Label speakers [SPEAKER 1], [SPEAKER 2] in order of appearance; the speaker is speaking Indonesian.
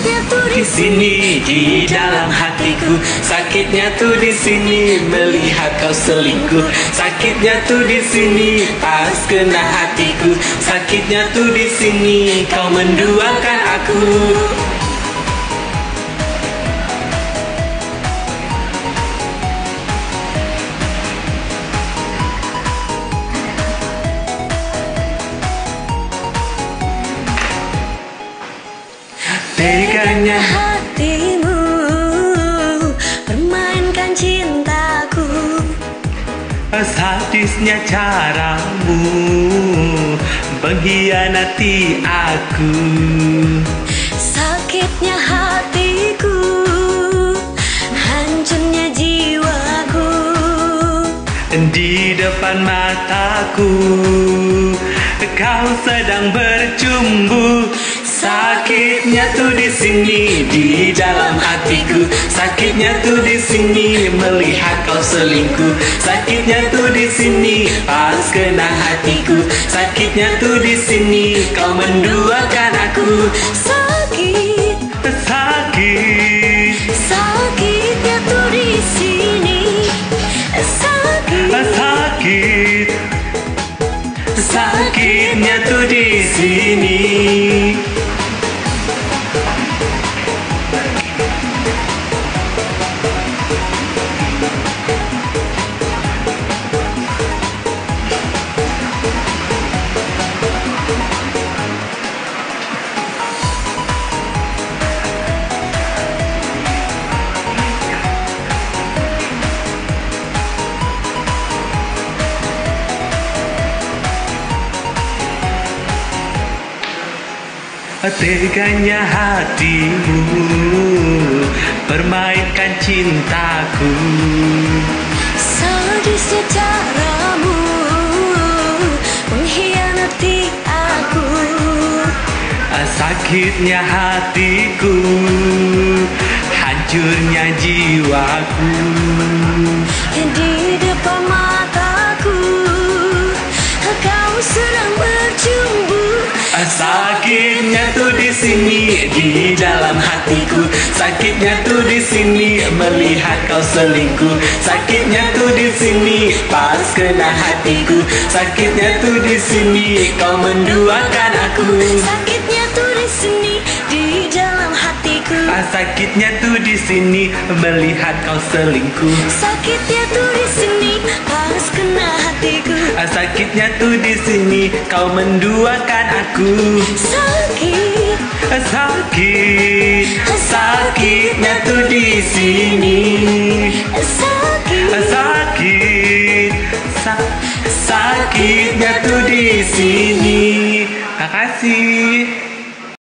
[SPEAKER 1] sakitnya tuh di sini di dalam hatiku. Sakitnya tuh di sini melihat kau selingkuh. Sakitnya tuh di sini pas kena hatiku. Sakitnya tuh di sini kau menduakan aku. Teganya
[SPEAKER 2] hatimu permainkan cintaku.
[SPEAKER 1] Sadisnya caramu mengkhianati aku.
[SPEAKER 2] Sakitnya hatiku, hancurnya jiwaku.
[SPEAKER 1] Di depan mataku kau sedang bercumbu. Sakitnya tuh di sini di dalam hatiku. Sakitnya tuh di sini melihat kau selingkuh. Sakitnya tuh di sini pas kena hatiku. Sakitnya tuh di sini kau menduakan aku.
[SPEAKER 2] Sakit,
[SPEAKER 1] Sakit,
[SPEAKER 2] sakitnya tuh di sini. Sakit,
[SPEAKER 1] sakit, sakitnya tuh di sini. Teganya hatimu permainkan cintaku.
[SPEAKER 2] sadisnya caramu mengkhianati aku.
[SPEAKER 1] Sakitnya hatiku, hancurnya jiwaku.
[SPEAKER 2] Di depan mataku kau sedang bercumbu.
[SPEAKER 1] Sakitnya tuh di sini di dalam hatiku. Sakitnya tuh di sini melihat kau selingkuh. Sakitnya tuh di sini pas kena hatiku. Sakitnya tuh di sini kau menduakan aku.
[SPEAKER 2] Sakitnya tuh di sini di dalam hatiku.
[SPEAKER 1] Sakitnya tuh di sini melihat kau selingkuh.
[SPEAKER 2] Sakitnya tuh di sini pas kena hatiku.
[SPEAKER 1] Sakitnya tuh di sini kau menduakan aku.
[SPEAKER 2] Sakit,
[SPEAKER 1] Sakit, sakitnya tuh di sini.
[SPEAKER 2] sakit,
[SPEAKER 1] Sakit, sakitnya tuh di sini. Makasih.